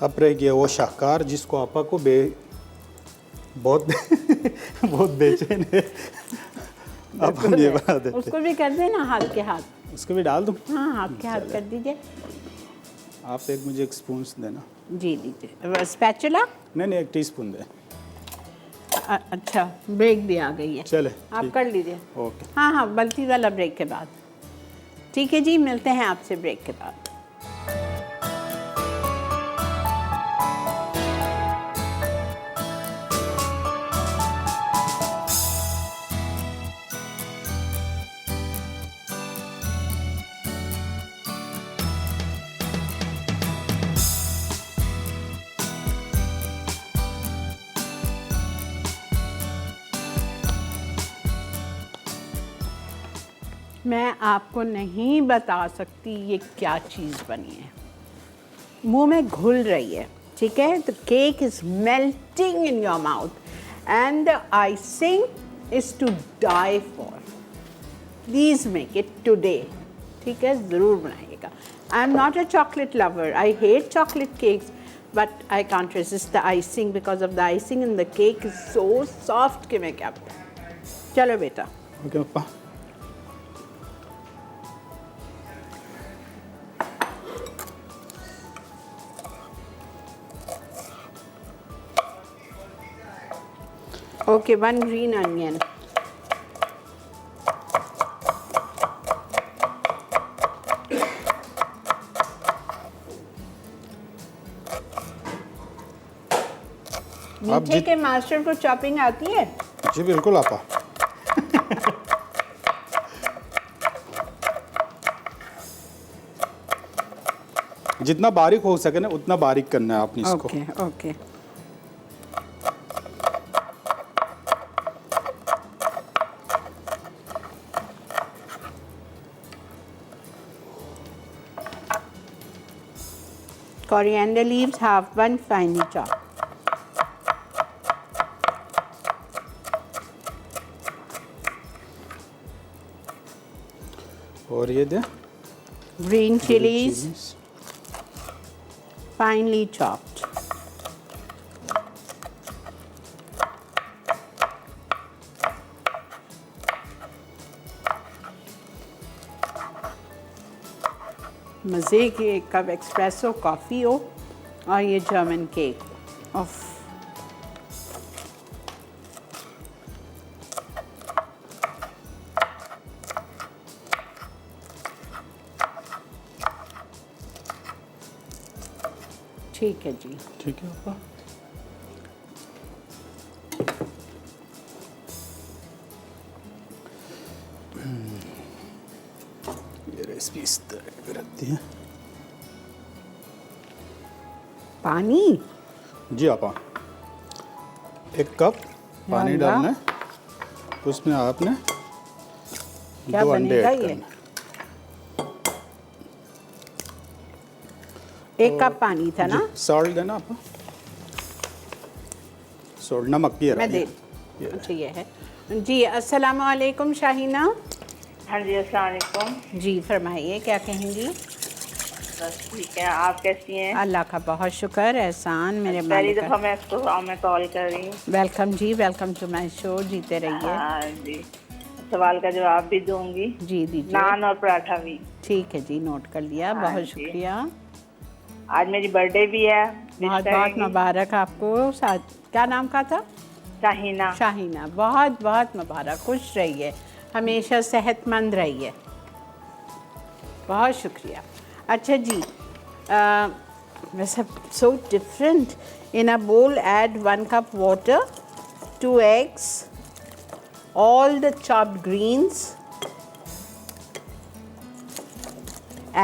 अब रह गया वो शाहकार जिसको आपा को बहुत बहुत बेचैन है। अब हम ये बना देते हैं। उसको भी कर देना हाथ के हाथ। उसको भी डाल दूँ? हाँ, हाथ के हाथ कर दीजिए। आप मुझे एक स्पून देना। जी लीजिए। स्पैचुला? नहीं, 1 टीस्पून दे। अच्छा, ब्रेक भी आ गई है। चले, आप कर लीजिए। ओके। हाँ, बल्टी वाला ब्रेक के बाद। ठीक है जी, मिलते हैं आपसे ब्रेक के बाद। मैं आपको नहीं बता सकती ये क्या चीज़ बनी है, मुंह में घुल रही है। ठीक है, the cake is melting in your mouth and the icing is to die for. Please make it today. ठीक है, ज़रूर बनाइएगा। I am not a chocolate lover, I hate chocolate cakes, but I can't resist the icing because of the icing in the cake is so soft कि मैं क्या बताऊँ। चलो बेटा। ओके पापा। Okay, 1 green onion. मीठे के मास्टर को चॉपिंग आती है? जी बिल्कुल आपा। जितना बारीक हो सके ना उतना बारीक करना है आपने इसको। Okay okay. Coriander leaves, half 1, finely chopped. और ये दे Green chilies, finely chopped. मज़े की एक कप एक्सप्रेसो कॉफ़ी हो और ये जर्मन केक ऑफ। ठीक है जी। ठीक है आपा। ये रेसिपी इस तरह की रखती है। पानी? जी आपा। 1 कप पानी डालना है, उसमें आपने क्या 2 अंडे बनेगा ऐड ये? करने। 1 कप पानी था ना? सॉल्ट देना आपा। सॉल्ट, नमक भी है। मैं दे। अच्छा ये है जी। अस्सलाम वालेकुम शाहीना। हाँ जी, अस्सलाम वालेकुम। जी फरमाइए, क्या कहेंगी? बस ठीक है, आप कैसी हैं? अल्लाह का बहुत शुक्र, एहसान मेरे पहली मालिक दफ़ा मैं कॉल कर रही हूँ। वेलकम जी, वेलकम टू माय शो। जीते रहिए। हाँ जी, सवाल का जवाब भी दूंगी। जी दीजिए। नान और पराठा भी। ठीक है जी, नोट कर लिया। हाँ बहुत जी। शुक्रिया। आज मेरी बर्थडे भी है। बहुत बहुत मुबारक आपको। क्या नाम का था? शाहीना। शाहीना, बहुत बहुत मुबारक। खुश रहिए, हमेशा सेहतमंद रहिए। बहुत शुक्रिया। अच्छा जी, वैसे सो डिफरेंट। इन अ बोल add 1 cup water, 2 eggs, all the chopped greens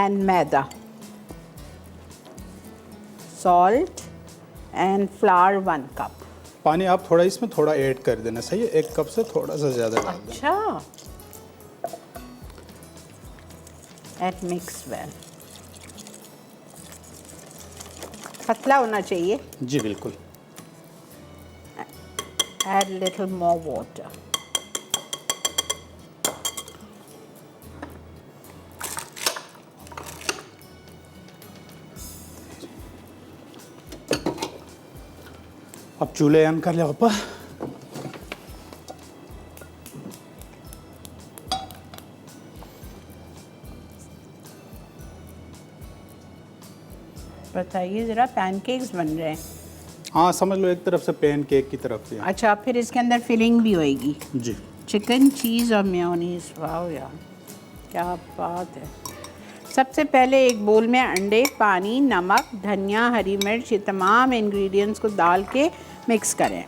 and maida, salt and flour 1 cup. पानी आप थोड़ा इसमें थोड़ा ऐड कर देना, सही है? 1 कप से थोड़ा सा ज़्यादा डाल देना। अच्छा। Add mix well. पतला होना चाहिए। जी बिल्कुल। Add little more water. अब चूल्हे ऑन कर लिया पापा। बताइए ज़रा, पैनकेक्स बन रहे हैं। हाँ समझ लो, एक तरफ से पैन केक की तरफ से। अच्छा, फिर इसके अंदर फिलिंग भी होएगी। जी। चिकन, चीज़ और मेयोनीज। वाह यार, क्या बात है। सबसे पहले एक बोल में अंडे, पानी, नमक, धनिया, हरी मिर्च, ये तमाम इंग्रेडिएंट्स को डाल के मिक्स करें।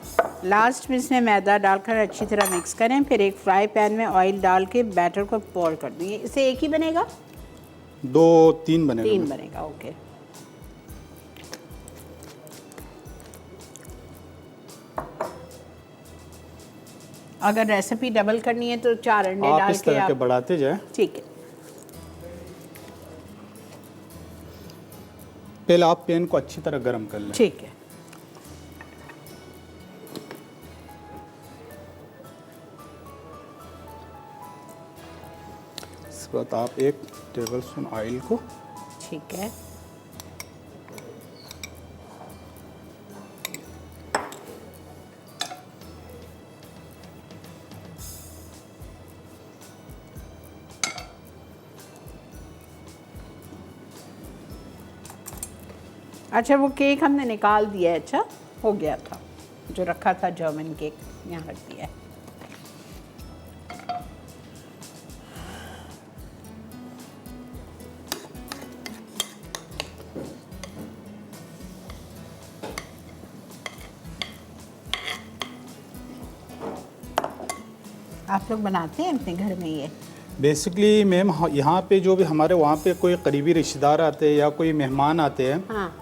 लास्ट में इसमें मैदा डालकर अच्छी तरह मिक्स करें। फिर एक फ्राई पैन में ऑयल डाल के बैटर को पोर कर दें। इससे एक ही बनेगा? 2-3 बनेगा। 3 बनेगा, ओके। अगर रेसिपी डबल करनी है तो 4 अंडे आप डाल इस के तरह के आप। बढ़ाते जाए। ठीक है। पहले आप पैन को अच्छी तरह गर्म कर लें। ठीक है। इसके बाद आप 1 टेबलस्पून ऑयल को। ठीक है। अच्छा, वो केक हमने निकाल दिया है। अच्छा, हो गया था। जो रखा था जर्मन केक यहाँ रख दिया है। आप लोग बनाते हैं अपने घर में ये? बेसिकली मैम यहाँ पे जो भी हमारे वहाँ पे कोई करीबी रिश्तेदार आते हैं या कोई मेहमान आते हैं, हाँ।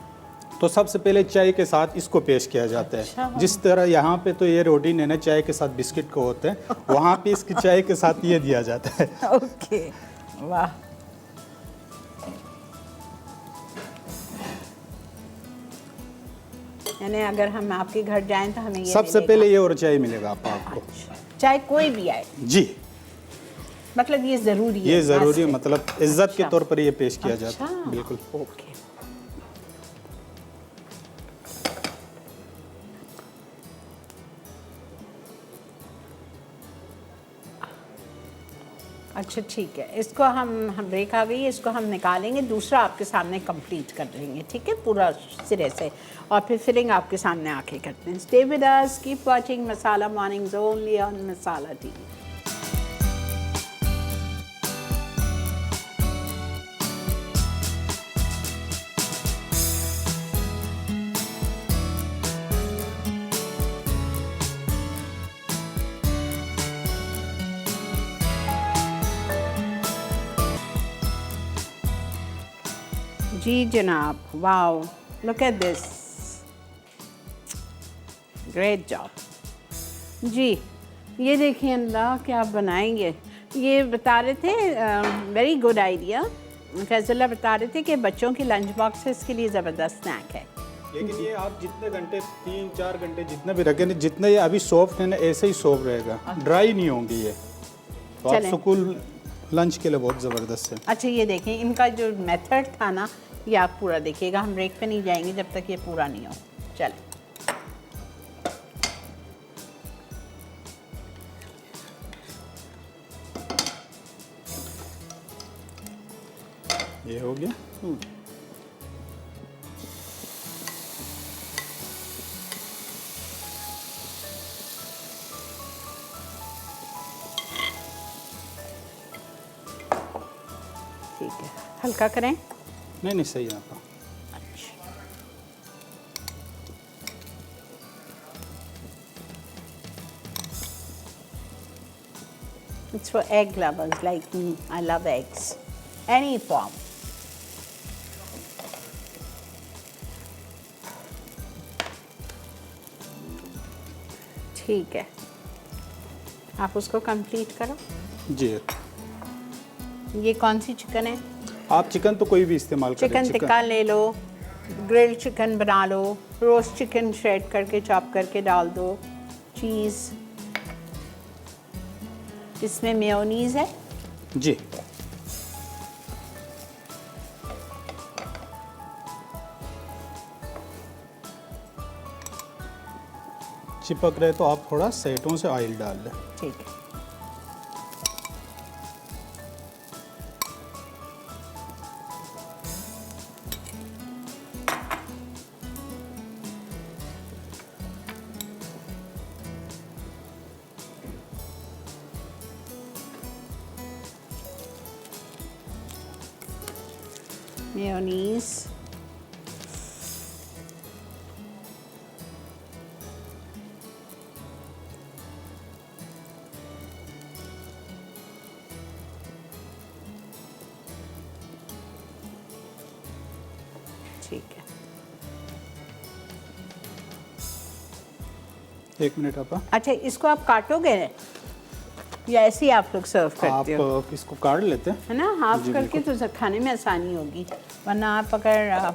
तो सबसे पहले चाय के साथ इसको पेश किया जाता है। अच्छा। जिस तरह यहाँ पे तो ये रूटीन है ना, चाय के साथ बिस्किट को होते हैं, वहाँ पे इसकी चाय के साथ ये दिया जाता है। ओके, वाह। यानी अगर हम आपके घर जाएं तो हमें ये सबसे मिलेगा? पहले ये और चाय मिलेगा आपको। अच्छा, चाहे कोई भी आए, जी, मतलब ये ज़रूरी है? ये ज़रूरी है, must है। मतलब इज्जत के अच्छा। तौर पर ये पेश किया जाता है। अच्छा, बिल्कुल। ओके। अच्छा ठीक है, इसको हम ब्रेक आ गई है, इसको हम निकालेंगे, दूसरा आपके सामने कंप्लीट कर देंगे, ठीक है, पूरा सिरे से, और फिर फिलिंग आपके सामने आके करते हैं। Stay with us, keep watching Masala mornings only on Masala TV. जी जनाब, wow, look at this, great job जी। ये देखिए अल्लाह क्या आप बनाएंगे। ये बता रहे थे, वेरी गुड आइडिया, फैज़ुल्लाह बता रहे थे कि बच्चों की लंच बॉक्स इसके लिए ज़बरदस्त स्नैक है। लेकिन ये आप जितने घंटे, 3-4 घंटे जितने भी रखें, जितने ये अभी सॉफ्ट है ना, ऐसे ही सॉफ्ट रहेगा, ड्राई नहीं होंगी ये, तो आप चलें। स्कूल लंच के लिए बहुत ज़बरदस्त है। अच्छा ये देखें, इनका जो मेथड था ना, ये आप पूरा देखिएगा। हम ब्रेक पे नहीं जाएंगे जब तक ये पूरा नहीं हो। चलें, ये हो गया। ठीक है, हल्का करें। नहीं सही है आपका। It's for egg lovers like me. I love eggs. Any form. ठीक है, आप उसको कंप्लीट करो। जी, ये कौन सी चिकन है? आप चिकन तो कोई भी इस्तेमाल करें। चिकन टिक्का ले लो, ग्रिल्ड चिकन बना लो, रोस्ट चिकन श्रेड करके चॉप करके डाल दो, चीज़, इसमें मेयोनीज है जी। चिपक रहे तो आप थोड़ा सेटों से ऑयल डाल लें। ठीक है। मेयोनीज, ठीक है। 1 मिनट आपा। अच्छा, इसको आप काटोगे या ऐसे ही आप लोग सर्व करते हो? आप इसको काट लेते हैं, है ना, हाफ जी, करके तो खाने में आसानी होगी, वरना आप अगर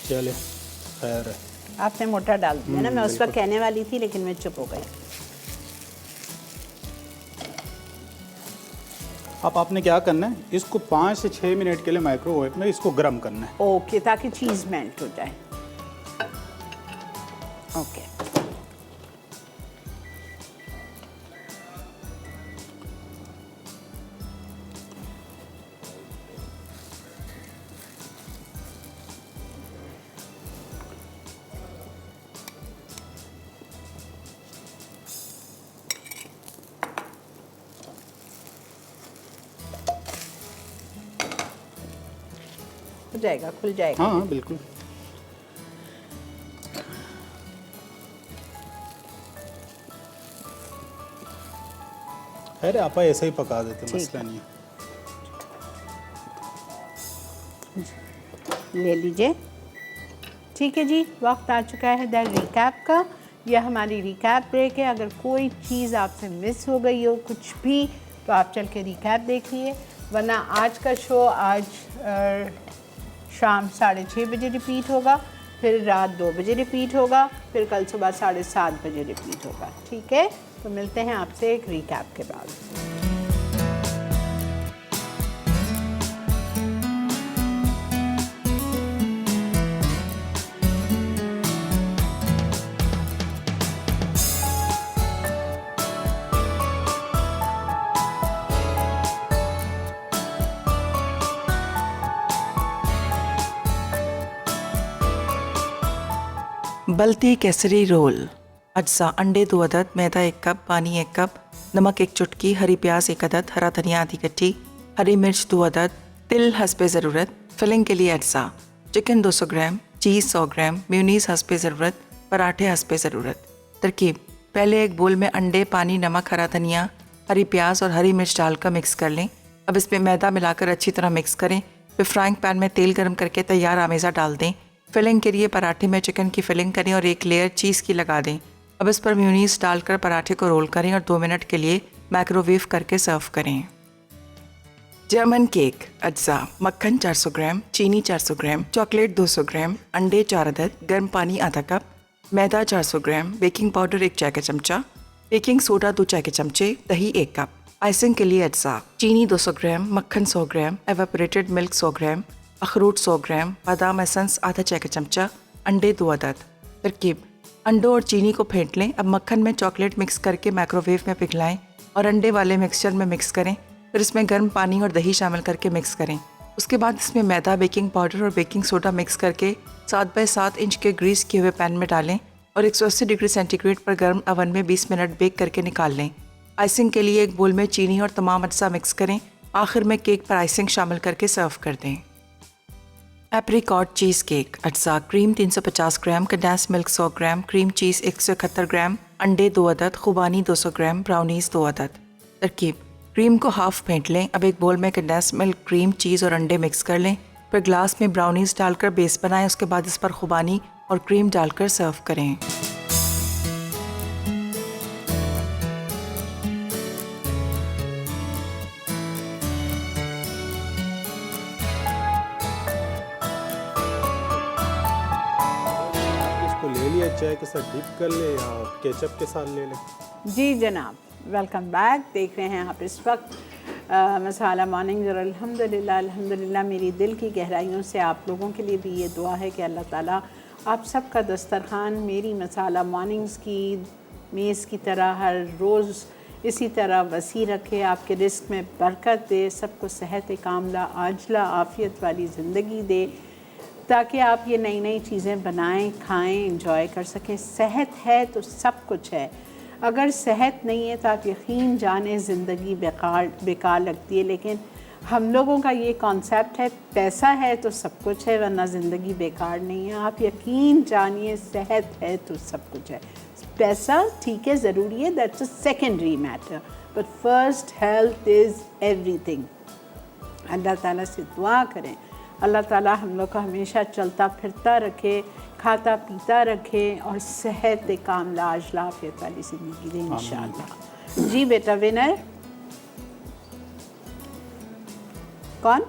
चले खैर है। आपने मोटा डाल दिया ना, मैं उस वक्त कहने वाली थी लेकिन मैं चुप हो गई। अब आपने क्या करना है, इसको 5 से 6 मिनट के लिए माइक्रोवेव में इसको गर्म करना है। ओके, ताकि चीज़ मेल्ट हो जाए। ओके, हो जाएगा, खुल जाएगा। हाँ हाँ बिल्कुल। अरे आपा ऐसा ही पका देते, मसला नहीं है। ले लीजिए। ठीक है जी, वक्त आ चुका है द रिकैप का। यह हमारी रिकैप ब्रेक है। अगर कोई चीज़ आपसे मिस हो गई हो कुछ भी, तो आप चल के रिकैप देखिए, वरना आज का शो आज शाम 6:30 बजे रिपीट होगा, फिर रात 2 बजे रिपीट होगा, फिर कल सुबह 7:30 बजे रिपीट होगा। ठीक है, तो मिलते हैं आपसे एक रिकैप के बाद। बल्ती केसरी रोल। अज्जा: अंडे 2 अदद, मैदा 1 कप, पानी 1 कप, नमक 1 चुटकी, हरी प्याज 1 अदद, हरा धनिया आधी कट्टी, हरी मिर्च 2 अदद, तिल हस्बे ज़रूरत। फिलिंग के लिए अज्जा: चिकन 200 ग्राम, चीज़ 100 ग्राम, मेयोनीज़ हस्बे ज़रूरत, पराठे हस्बे ज़रूरत। तरकीब: पहले एक बोल में अंडे, पानी, नमक, हरा धनिया, हरी प्याज और हरी मिर्च डालकर मिक्स कर लें। अब इसमें मैदा मिलाकर अच्छी तरह मिक्स करें। फिर फ्राइंग पैन में तेल गर्म करके तैयार आमेज़ा डाल दें। फिलिंग के लिए पराठे में चिकन की फिलिंग करें और एक लेयर चीज़ की लगा दें। अब इस पर मेयोनीज़ डालकर पराठे को रोल करें और 2 मिनट के लिए माइक्रोवेव करके सर्व करें। German cake. अज्जा: मक्खन 400 ग्राम, चीनी 400 ग्राम, चॉकलेट 200 ग्राम, अंडे 4 अदद, गर्म पानी आधा कप, मैदा 400 ग्राम, बेकिंग पाउडर 1 चाय का चमचा, बेकिंग सोडा 2 चाय के चमचे, दही 1 कप। आइसिंग के लिए अज्जा: चीनी 200 ग्राम, मक्खन 100 ग्राम, एवापोरेटेड मिल्क 100 ग्राम, अखरोट 100 ग्राम, बादाम एसेंस आधा चाय का चमचा, अंडे 2 अदद। तरकीब: अंडों और चीनी को फेंट लें। अब मक्खन में चॉकलेट मिक्स करके माइक्रोवेव में पिघलाएं और अंडे वाले मिक्सचर में मिक्स करें। फिर इसमें गर्म पानी और दही शामिल करके मिक्स करें। उसके बाद इसमें मैदा, बेकिंग पाउडर और बेकिंग सोडा मिक्स करके 7x7 इंच के ग्रीस किए हुए पैन में डालें और 180 डिग्री सेंटीग्रेड पर गर्म अवन में 20 मिनट बेक करके निकाल लें। आइसिंग के लिए एक बोल में चीनी और तमाम अज्जा मिक्स करें। आखिर में केक पर आइसिंग शामिल करके सर्व कर दें। Apricot cheese cake. अज्जा: क्रीम 350 ग्राम, कंडेंस मिल्क 100 ग्राम, क्रीम चीज़ 171 ग्राम, अंडे 2 अदद, खुबानी 200 ग्राम, ब्राउनीज़ 2 अदद। तरकीब: क्रीम को हाफ फेंट लें। अब एक बोल में कंडेंस मिल्क, क्रीम चीज़ और अंडे मिक्स कर लें। फिर ग्लास में ब्राउनीज़ डालकर बेस बनाएं। उसके बाद इस पर खुबानी और क्रीम डालकर सर्व करें। ले लिया, चाय के साथ डिप कर ले या केचप के साथ ले लें। जी जनाब, वेलकम बैक। देख रहे हैं आप इस वक्त मसाला मॉर्निंग। और अल्हम्दुलिल्लाह मेरी दिल की गहराइयों से आप लोगों के लिए भी ये दुआ है कि अल्लाह ताला आप सबका दस्तरखान मेरी मसाला मॉर्निंग्स की मेज़ की तरह हर रोज़ इसी तरह वसी रखे, आपके रिस्क में बरकत दे, सबको सेहत कामला आजला आफ़ियत वाली ज़िंदगी दे, ताकि आप ये नई नई चीज़ें बनाएं, खाएं, इंजॉय कर सकें। सेहत है तो सब कुछ है। अगर सेहत नहीं है तो आप यकीन जाने ज़िंदगी बेकार लगती है। लेकिन हम लोगों का ये कॉन्सेप्ट है पैसा है तो सब कुछ है, वरना ज़िंदगी बेकार नहीं है। आप यकीन जानिए सेहत है तो सब कुछ है। पैसा ठीक है, ज़रूरी है, that's a secondary matter, but first health is everything. Allah ताला से दुआ करें अल्लाह ताला हम लोग को हमेशा चलता फिरता रखे, खाता पीता रखे और सेहत कामला आजला आफियत वाली ज़िंदगी दे इंशाअल्लाह। जी बेटा, विनर कौन?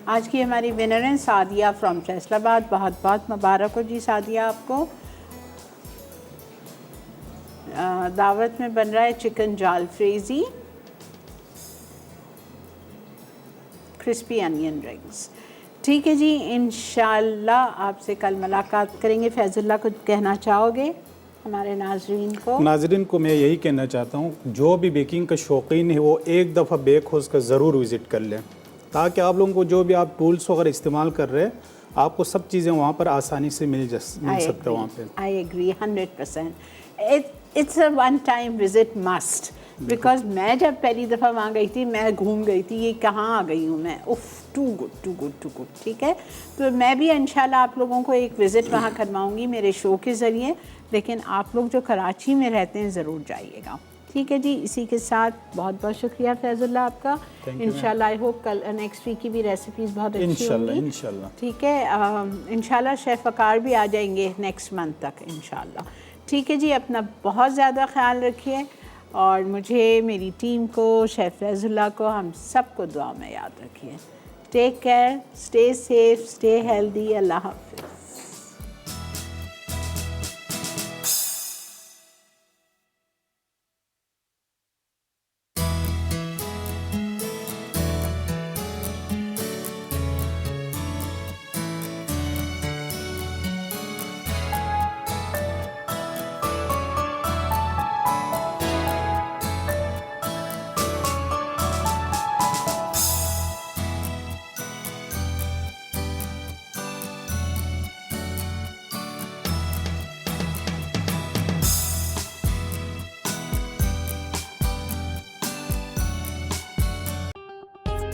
आज की हमारी विनर हैं सादिया फ्रॉम फैसलाबाद। बहुत बहुत मुबारक हो जी सादिया आपको। दावत में बन रहा है चिकन जाल फ्रेज़ी, क्रिस्पी अनियन रिंग्स। ठीक है जी, इंशाल्लाह आपसे कल मुलाकात करेंगे। फैजुल्लाह कुछ कहना चाहोगे हमारे नाजरीन को? नाजरीन को मैं यही कहना चाहता हूँ, जो भी बेकिंग का शौकीन है वो एक दफ़ा बेक हाउस का ज़रूर विज़िट कर लें, ताकि आप लोगों को जो भी आप टूल्स वगैरह इस्तेमाल कर रहे हैं आपको सब चीज़ें वहाँ पर आसानी से मिल सकते हैं वहाँ पे। I agree 100%। It's a one time visit must, because मैं जब पहली दफ़ा वहाँ गई थी मैं घूम गई थी, ये कहाँ आ गई हूँ मैं, उफ़ टू गुड। ठीक है, तो मैं भी इंशाल्लाह आप लोगों को एक विज़िट वहाँ करवाऊँगी मेरे शो के ज़रिए, लेकिन आप लोग जो कराची में रहते हैं ज़रूर जाइएगा। ठीक है जी, इसी के साथ बहुत बहुत शुक्रिया फैज़ुल्लाह आपका। इंशाल्लाह आई होप कल नेक्स्ट वीक की भी रेसिपीज़ बहुत अच्छी होंगी इंशाल्लाह। ठीक है, इंशाल्लाह शेफ़ वकार भी आ जाएंगे नेक्स्ट मंथ तक इंशाल्लाह। ठीक है जी, अपना बहुत ज़्यादा ख्याल रखिए और मुझे, मेरी टीम को, शेफ़ फैज़ुल्लाह को, हम सबको दुआ में याद रखिए। Take care, stay safe, stay healthy. Allah हाफ़िज़।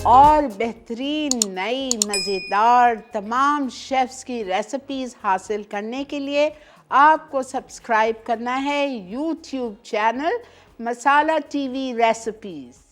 और बेहतरीन नई मज़ेदार तमाम शेफ़्स की रेसिपीज़ हासिल करने के लिए आपको सब्सक्राइब करना है यूट्यूब चैनल मसाला टीवी रेसिपीज़।